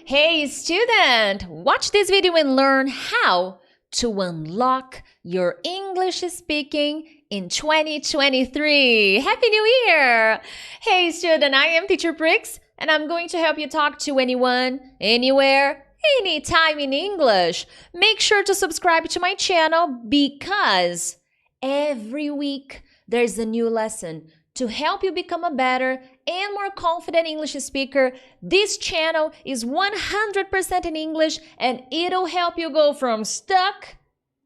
Hey student, watch this video and learn how to unlock your English speaking in 2023. Happy New Year! Hey student, I am teacher Prix and I'm going to help you talk to anyone, anywhere, anytime in English. Make sure to subscribe to my channel because every week there's a new lesson to help you become a better and more confident English speaker. This channel is 100% in English and it'll help you go from stuck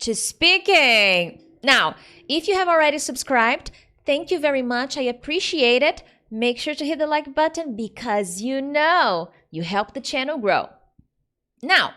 to speaking. Now, if you have already subscribed, thank you very much. I appreciate it. Make sure to hit the like button because you help the channel grow. Now,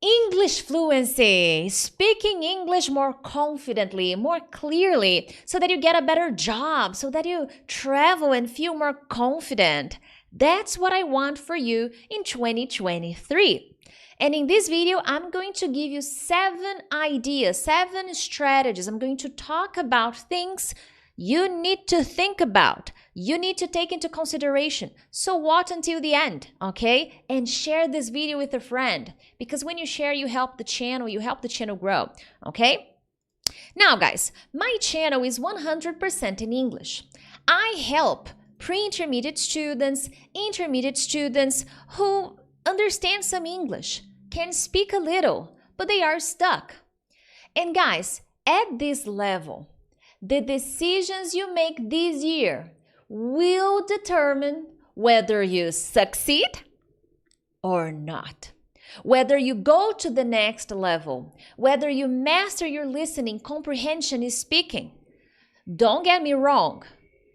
English fluency, speaking English more confidently, more clearly, so that you get a better job, so that you travel and feel more confident. That's what I want for you in 2023. And in this video, I'm going to give you 7 ideas, 7 strategies. I'm going to talk about things you need to think about, you need to take into consideration. So watch until the end, okay? And share this video with a friend because when you share, you help the channel grow, okay? Now guys, my channel is 100% in English. I help pre-intermediate students, intermediate students who understand some English, can speak a little, but they are stuck. And guys, at this level, the decisions you make this year will determine whether you succeed or not, whether you go to the next level, whether you master your listening, comprehension, and speaking. Don't get me wrong.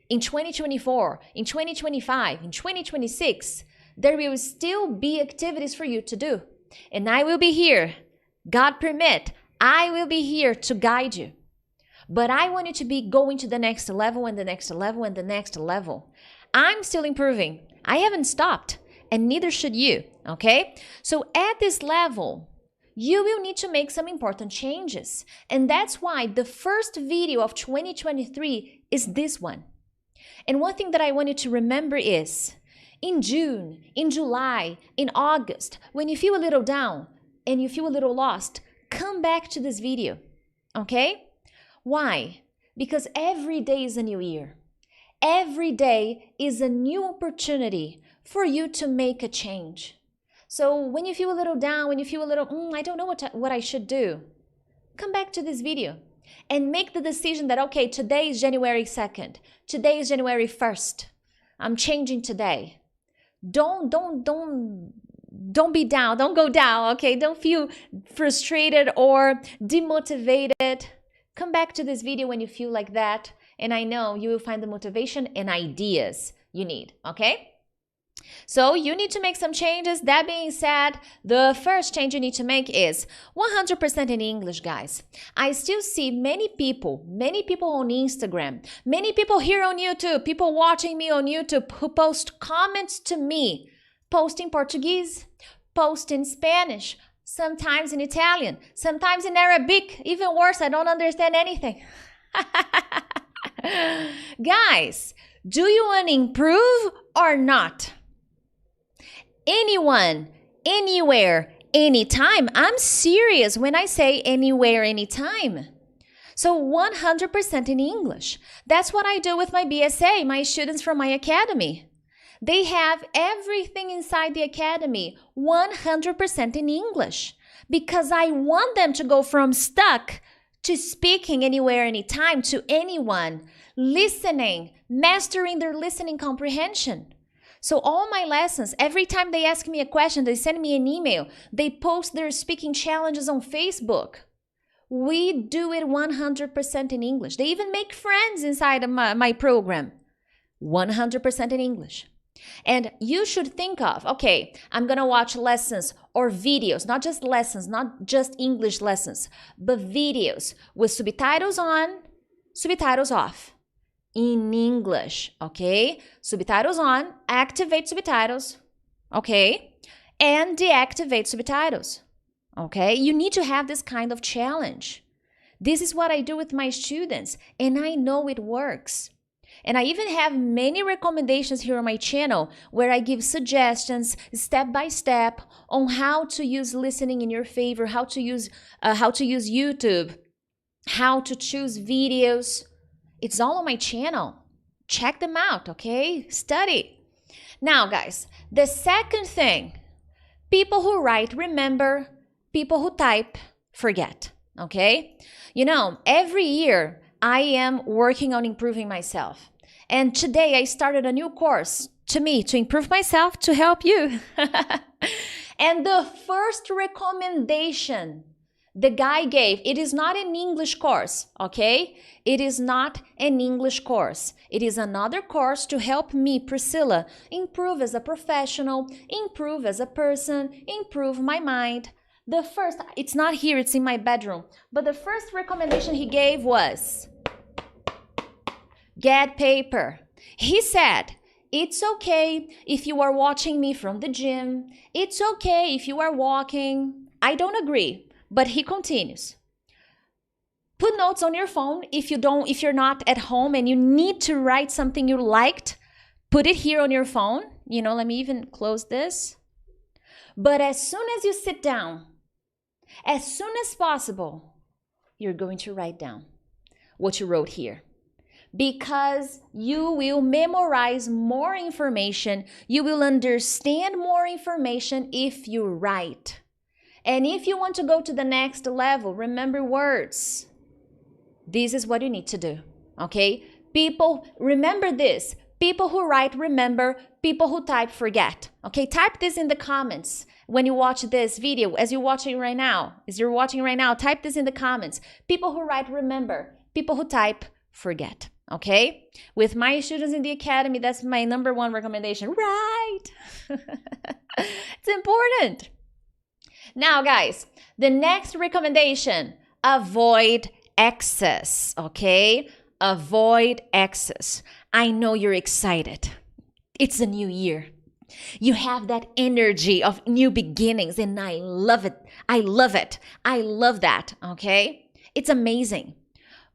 In 2024, in 2025, in 2026, there will still be activities for you to do. And I will be here. God permit, I will be here to guide you. But I want you to be going to the next level and the next level and the next level. I'm still improving. I haven't stopped, and neither should you, okay? So at this level, you will need to make some important changes. And that's why the first video of 2023 is this one. And one thing that I want you to remember is, in June, in July, in August, when you feel a little down and you feel a little lost, come back to this video, okay? Why? Because every day is a new year. Every day is a new opportunity for you to make a change. So when you feel a little down, when you feel a little, I don't know what I should do, come back to this video and make the decision that, okay, today is January 2nd. Today is January 1st. I'm changing today. Don't be down. Don't go down, okay? Don't feel frustrated or demotivated. Come back to this video when you feel like that, and I know you will find the motivation and ideas you need, okay? So you need to make some changes. That being said, the first change you need to make is 100% in English, guys. I still see many people on Instagram, many people here on YouTube, people watching me on YouTube who post comments to me, post in Portuguese, post in Spanish, sometimes in Italian, sometimes in Arabic. Even worse, I don't understand anything. Guys, do you want to improve or not? Anyone, anywhere, anytime. I'm serious when I say anywhere, anytime. So 100% in English. That's what I do with my BSA, my students from my academy. They have everything inside the academy 100% in English because I want them to go from stuck to speaking anywhere, anytime, to anyone, listening, mastering their listening comprehension. So all my lessons, every time they ask me a question, they send me an email, they post their speaking challenges on Facebook. We do it 100% in English. They even make friends inside of my program. 100% in English. And you should think of, okay, I'm going to watch lessons or videos, not just lessons, not just English lessons, but videos with subtitles on, subtitles off in English, okay? Subtitles on, activate subtitles, okay? And deactivate subtitles, okay? You need to have this kind of challenge. This is what I do with my students, and I know it works. And I even have many recommendations here on my channel where I give suggestions step by step on how to use listening in your favor, how to use YouTube, how to choose videos. It's all on my channel. Check them out, okay? Study. Now, guys, the second thing, people who write remember, people who type forget, okay? You know, every year I am working on improving myself. And today I started a new course to improve myself, to help you. And the first recommendation the guy gave, it is not an English course, okay? It is not an English course. It is another course to help me, Priscilla, improve as a professional, improve as a person, improve my mind. The first, it's not here, it's in my bedroom. But the first recommendation he gave was, get paper. He said, it's okay if you are watching me from the gym. It's okay if you are walking. I don't agree. But he continues. Put notes on your phone if you're not at home and you need to write something you liked, put it here on your phone. You know, let me even close this. But as soon as you sit down, as soon as possible, you're going to write down what you wrote here. Because you will memorize more information, you will understand more information if you write. And if you want to go to the next level, remember words. This is what you need to do, okay? People, remember this. People who write remember, people who type forget, okay? Type this in the comments when you watch this video, as you're watching right now. Type this in the comments. People who write remember, people who type forget, okay? With my students in the academy, that's my number one recommendation. Write! It's important. Now, guys, the next recommendation, avoid excess, okay? Avoid excess. I know you're excited. It's a new year. You have that energy of new beginnings, and I love it. I love it. I love that, okay? It's amazing.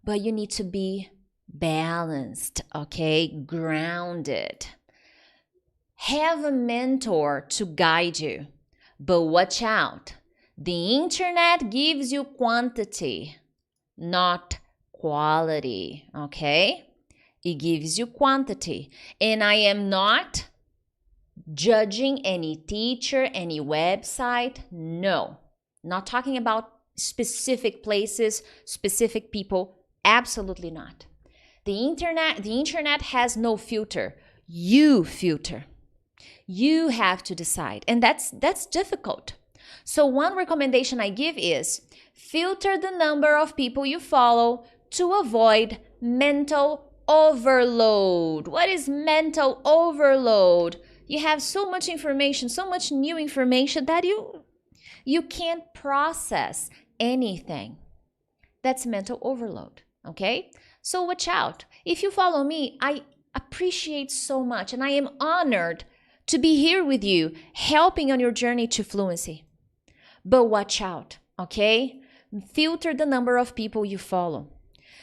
But you need to be balanced, okay? Grounded. Have a mentor to guide you. But watch out, the internet gives you quantity, not quality, okay? It gives you quantity. And I am not judging any teacher, any website, no. Not talking about specific places, specific people, absolutely not. The internet has no filter. You filter. You have to decide, and that's difficult. So one recommendation I give is filter the number of people you follow to avoid mental overload. What is mental overload? You have so much information, so much new information that you can't process anything. That's mental overload, okay? So watch out. If you follow me, I appreciate so much, and I am honored to be here with you, helping on your journey to fluency. But watch out, okay? Filter the number of people you follow.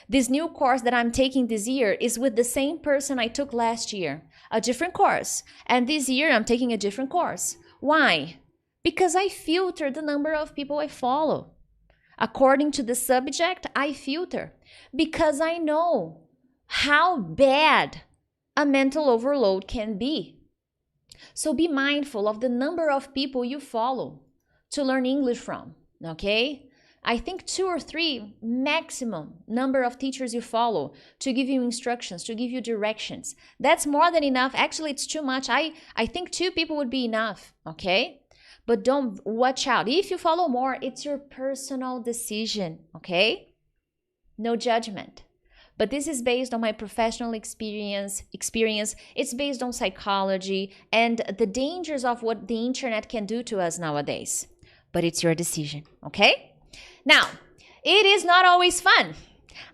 This new course that I'm taking this year is with the same person I took last year, a different course. And this year I'm taking a different course. Why? Because I filter the number of people I follow. According to the subject, I filter. Because I know how bad a mental overload can be. So be mindful of the number of people you follow to learn English from, okay? I think 2 or 3 maximum number of teachers you follow to give you instructions, to give you directions. That's more than enough. Actually, it's too much. I think 2 people would be enough, okay? But don't watch out. If you follow more, it's your personal decision, okay? No judgment. But this is based on my professional experience. It's based on psychology and the dangers of what the internet can do to us nowadays. But it's your decision, okay? Now, it is not always fun.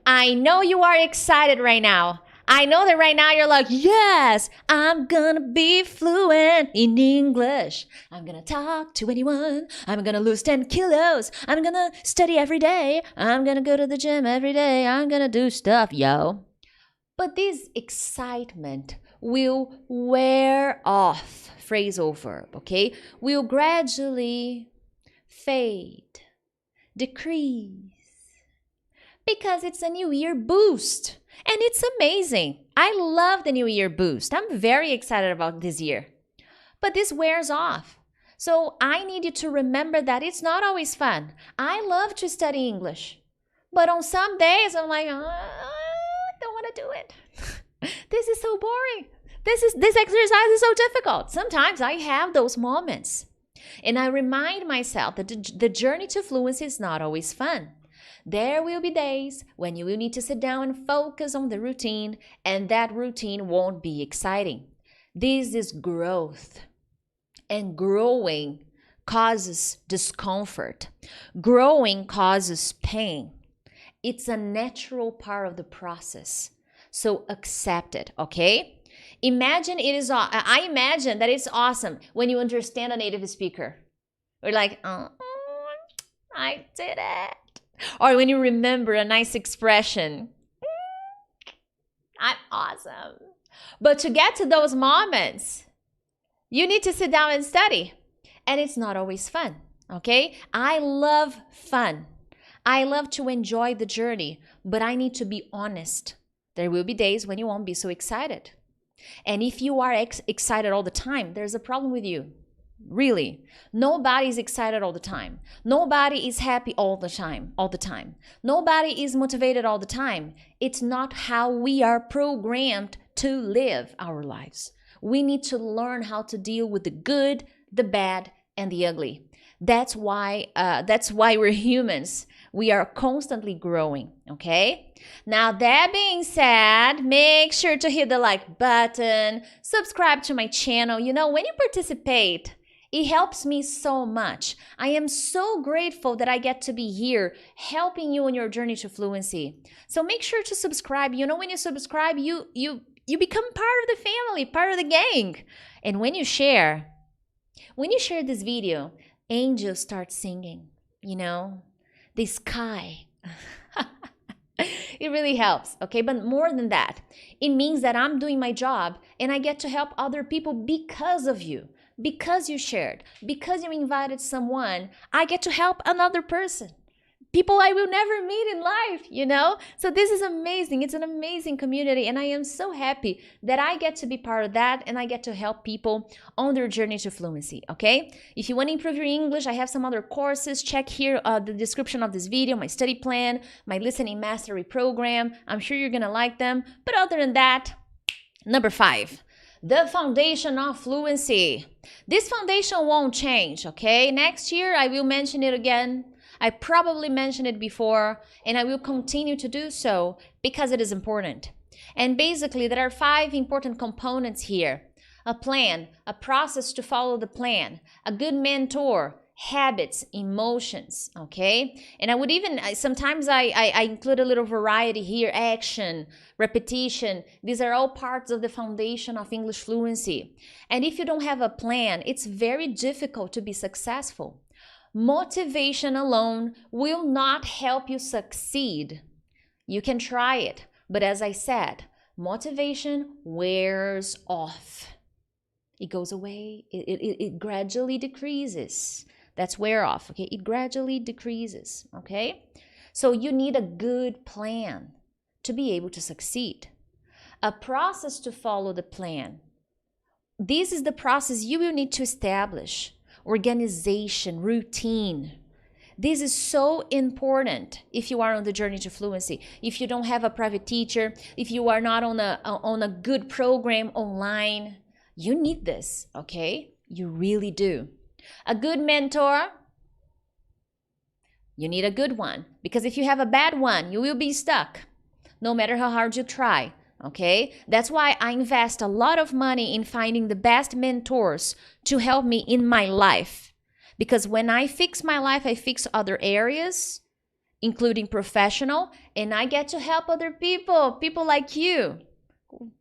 I know you are excited right now. I know that right now you're like, yes, I'm gonna be fluent in English. I'm gonna talk to anyone. I'm gonna lose 10 kilos. I'm gonna study every day. I'm gonna go to the gym every day. I'm gonna do stuff, yo. But this excitement will wear off, phrasal verb, okay? Will gradually fade, decrease, because it's a New Year boost. And it's amazing. I love the New Year boost. I'm very excited about this year. But this wears off. So I need you to remember that it's not always fun. I love to study English. But on some days, I'm like, I don't want to do it. This is so boring. This exercise is so difficult. Sometimes I have those moments. And I remind myself that the journey to fluency is not always fun. There will be days when you will need to sit down and focus on the routine, and that routine won't be exciting. This is growth. And growing causes discomfort. Growing causes pain. It's a natural part of the process. So accept it, okay? I imagine that it's awesome when you understand a native speaker. We're like, oh, I did it. Or when you remember a nice expression. I'm awesome. But to get to those moments, you need to sit down and study. And it's not always fun, okay? I love fun. I love to enjoy the journey, but I need to be honest. There will be days when you won't be so excited. And if you are excited all the time, there's a problem with you. Really. Nobody is excited all the time. Nobody is happy all the time. Nobody is motivated all the time. It's not how we are programmed to live our lives. We need to learn how to deal with the good, the bad, and the ugly. That's why we're humans. We are constantly growing, okay? Now, that being said, make sure to hit the like button, subscribe to my channel. You know, when you participate, it helps me so much. I am so grateful that I get to be here helping you on your journey to fluency. So make sure to subscribe. You know, when you subscribe, you become part of the family, part of the gang. And when you share this video, angels start singing, you know, the sky. It really helps, okay? But more than that, it means that I'm doing my job and I get to help other people because of you. Because you shared, because you invited someone, I get to help another person. People I will never meet in life, you know? So this is amazing. It's an amazing community, and I am so happy that I get to be part of that and I get to help people on their journey to fluency, okay? If you want to improve your English, I have some other courses. Check here the description of this video, my study plan, my listening mastery program. I'm sure you're gonna like them. But other than that, number 5. The foundation of fluency. This foundation won't change, okay? Next year, I will mention it again. I probably mentioned it before, and I will continue to do so because it is important. And basically, there are 5 important components here. A plan, a process to follow the plan, a good mentor, habits, emotions, okay? And I would even, sometimes I include a little variety here, action, repetition. These are all parts of the foundation of English fluency. And if you don't have a plan, it's very difficult to be successful. Motivation alone will not help you succeed. You can try it, but as I said, motivation wears off. It goes away, it gradually decreases. That's wear off, okay? It gradually decreases, okay? So you need a good plan to be able to succeed. A process to follow the plan. This is the process you will need to establish. Organization, routine. This is so important if you are on the journey to fluency. If you don't have a private teacher, if you are not on a good program online, you need this, okay? You really do. A good mentor, you need a good one. Because if you have a bad one, you will be stuck, no matter how hard you try, okay? That's why I invest a lot of money in finding the best mentors to help me in my life. Because when I fix my life, I fix other areas, including professional, and I get to help other people like you.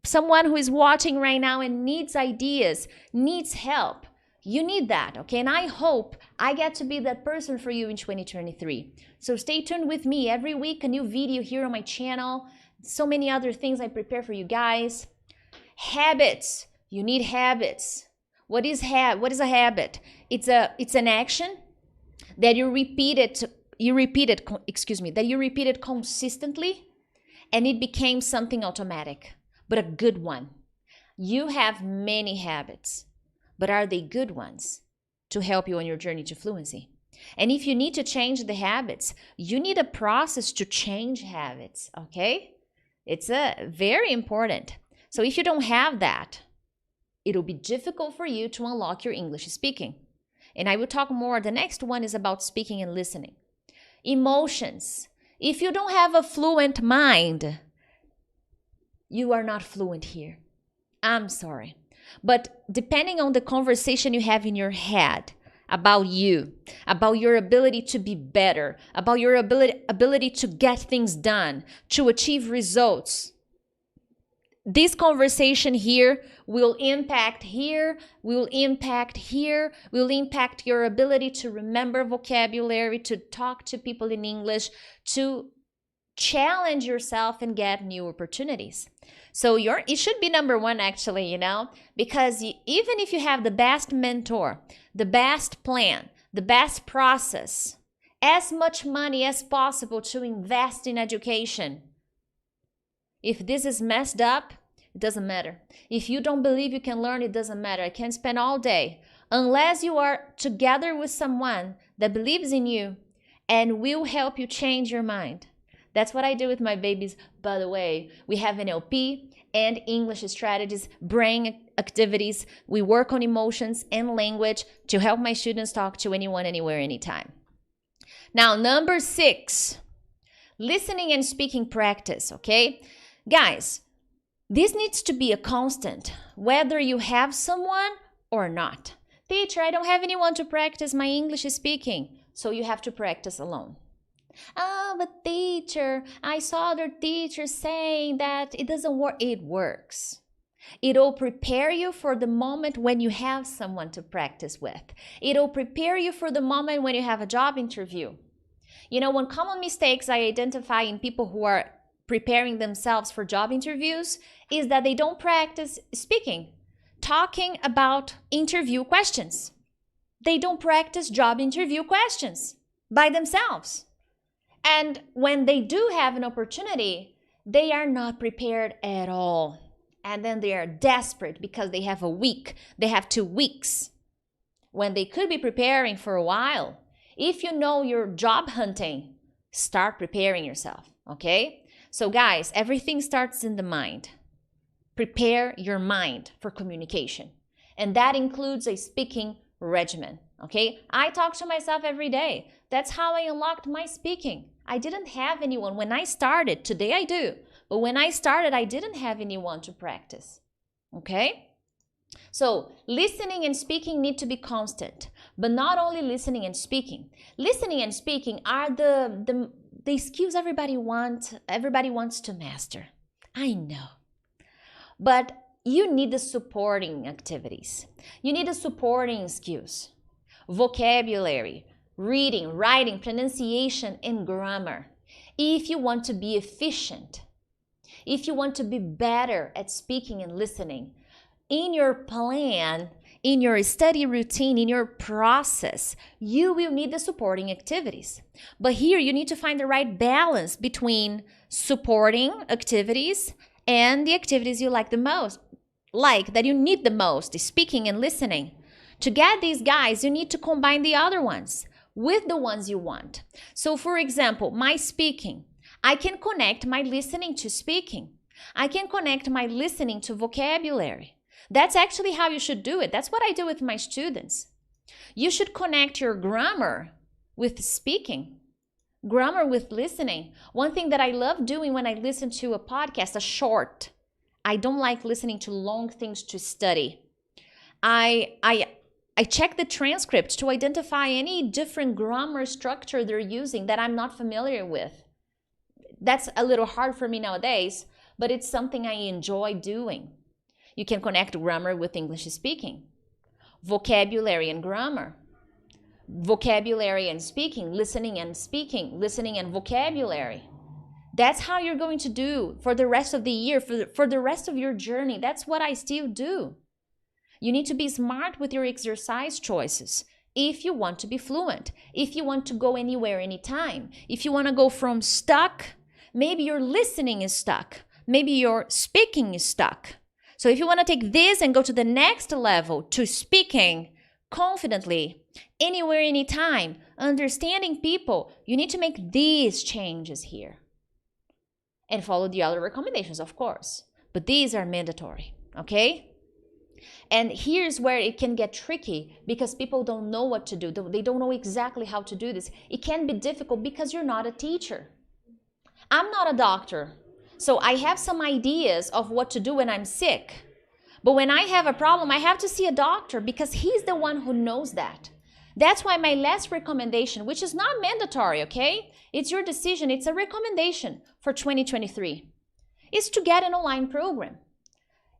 Someone who is watching right now and needs ideas, needs help. You need that, okay? And I hope I get to be that person for you in 2023. So stay tuned with me. Every week, a new video here on my channel. so many other things I prepare for you guys. Habits. You need habits. What is a habit? It's an action that you repeated consistently, and it became something automatic, but a good one. You have many habits, but are they good ones to help you on your journey to fluency? And if you need to change the habits, you need a process to change habits, okay? It's very important. So if you don't have that, it'll be difficult for you to unlock your English speaking. And I will talk more. The next one is about speaking and listening. Emotions. If you don't have a fluent mind, you are not fluent here. I'm sorry. But depending on the conversation you have in your head about you, about your ability to be better, about your ability to get things done, to achieve results, this conversation here will impact here, will impact your ability to remember vocabulary, to talk to people in English, to challenge yourself and get new opportunities. So it should be number one, actually, because even if you have the best mentor, the best plan, the best process, as much money as possible to invest in education, if this is messed up, it doesn't matter. If you don't believe you can learn, it doesn't matter. I can spend all day. Unless you are together with someone that believes in you and will help you change your mind. That's what I do with my babies. By the way, we have NLP and English strategies, brain activities. We work on emotions and language to help my students talk to anyone, anywhere, anytime. Now, number 6, listening and speaking practice, okay? Guys, this needs to be a constant, whether you have someone or not. Teacher, I don't have anyone to practice my English speaking, so you have to practice alone. But teacher, I saw other teachers saying that it doesn't work. It works. It'll prepare you for the moment when you have someone to practice with. It'll prepare you for the moment when you have a job interview. One common mistakes I identify in people who are preparing themselves for job interviews is that they don't practice speaking, talking about interview questions. They don't practice job interview questions by themselves. And when they do have an opportunity, they are not prepared at all. And then they are desperate because they have a week, they have 2 weeks, when they could be preparing for a while. If you know you're job hunting, start preparing yourself, okay? So guys, everything starts in the mind. Prepare your mind for communication. And that includes a speaking regimen, okay? I talk to myself every day. That's how I unlocked my speaking. I didn't have anyone when I started. Today I do. But when I started, I didn't have anyone to practice, okay? So listening and speaking need to be constant, but not only listening and speaking. Listening and speaking are the skills everybody wants to master. I know. But you need the supporting activities. You need the supporting skills. Vocabulary, reading, writing, pronunciation, and grammar. If you want to be efficient, if you want to be better at speaking and listening, in your plan, in your study routine, in your process, you will need the supporting activities. But here you need to find the right balance between supporting activities and the activities you like the most, that you need the most, speaking and listening. To get these guys, you need to combine the other ones with the ones you want. So for example, my speaking, I can connect my listening to speaking. I can connect my listening to vocabulary. That's actually how you should do it. That's what I do with my students. You should connect your grammar with speaking, grammar with listening. One thing that I love doing when I listen to a podcast, a short, I don't like listening to long things to study. I check the transcript to identify any different grammar structure they're using that I'm not familiar with. That's a little hard for me nowadays, but it's something I enjoy doing. You can connect grammar with English speaking, vocabulary and grammar, vocabulary and speaking, listening and vocabulary. That's how you're going to do for the rest of the year, for the rest of your journey. That's what I still do. You need to be smart with your exercise choices if you want to be fluent, if you want to go anywhere, anytime, if you want to go from stuck, maybe your listening is stuck, maybe your speaking is stuck. So if you want to take this and go to the next level, to speaking confidently, anywhere, anytime, understanding people, you need to make these changes here. And follow the other recommendations, of course. But these are mandatory, okay? And here's where it can get tricky because people don't know what to do. They don't know exactly how to do this. It can be difficult because you're not a teacher. I'm not a doctor, so I have some ideas of what to do when I'm sick. But when I have a problem, I have to see a doctor because he's the one who knows that. That's why my last recommendation, which is not mandatory, okay? It's your decision. It's a recommendation for 2023, is to get an online program.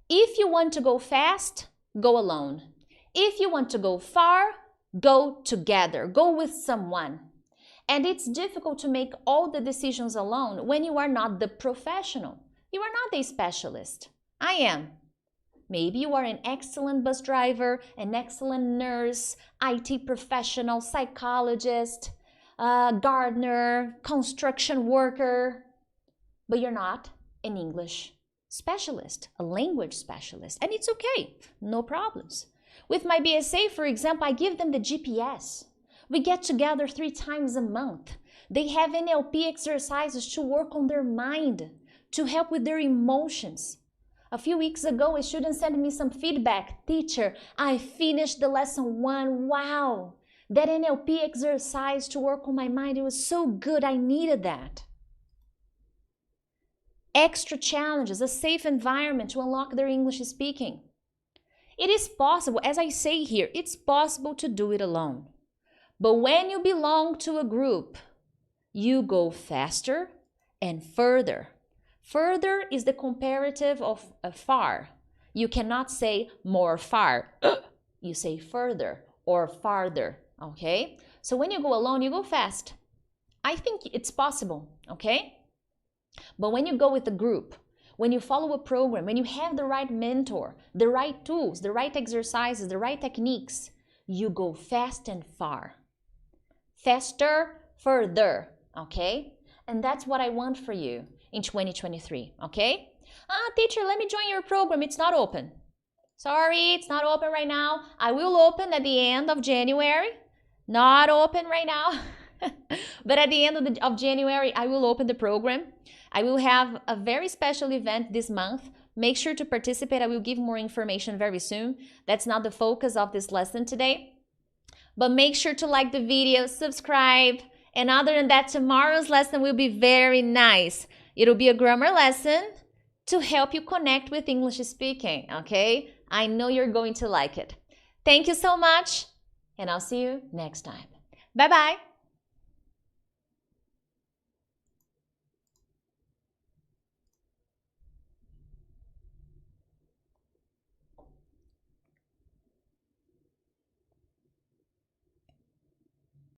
If you want to go fast, go alone. If you want to go far, go together. Go with someone. And it's difficult to make all the decisions alone when you are not the professional. You are not a specialist. I am. Maybe you are an excellent bus driver, an excellent nurse, IT professional, psychologist, gardener, construction worker, but you're not an English specialist, a language specialist, and it's okay, no problems. With my BSA, for example, I give them the GPS. We get together 3 times a month. They have NLP exercises to work on their mind, to help with their emotions. A few weeks ago, a student sent me some feedback. Teacher, I finished the lesson 1. Wow, that NLP exercise to work on my mind, it was so good. I needed that. Extra challenges, a safe environment to unlock their English speaking. It is possible, as I say here, it's possible to do it alone. But when you belong to a group, you go faster and further. Further is the comparative of far. You cannot say more far. You say further or farther, okay? So when you go alone, you go fast. I think it's possible, okay? But when you go with a group, when you follow a program, when you have the right mentor, the right tools, the right exercises, the right techniques, you go fast and far. Faster, further, okay? And that's what I want for you in 2023, okay? Teacher, let me join your program. It's not open. Sorry, it's not open right now. I will open at the end of January. Not open right now. But at the end of January, I will open the program. I will have a very special event this month. Make sure to participate. I will give more information very soon. That's not the focus of this lesson today. But make sure to like the video, subscribe. And other than that, tomorrow's lesson will be very nice. It'll be a grammar lesson to help you connect with English speaking, okay? I know you're going to like it. Thank you so much, and I'll see you next time. Bye-bye.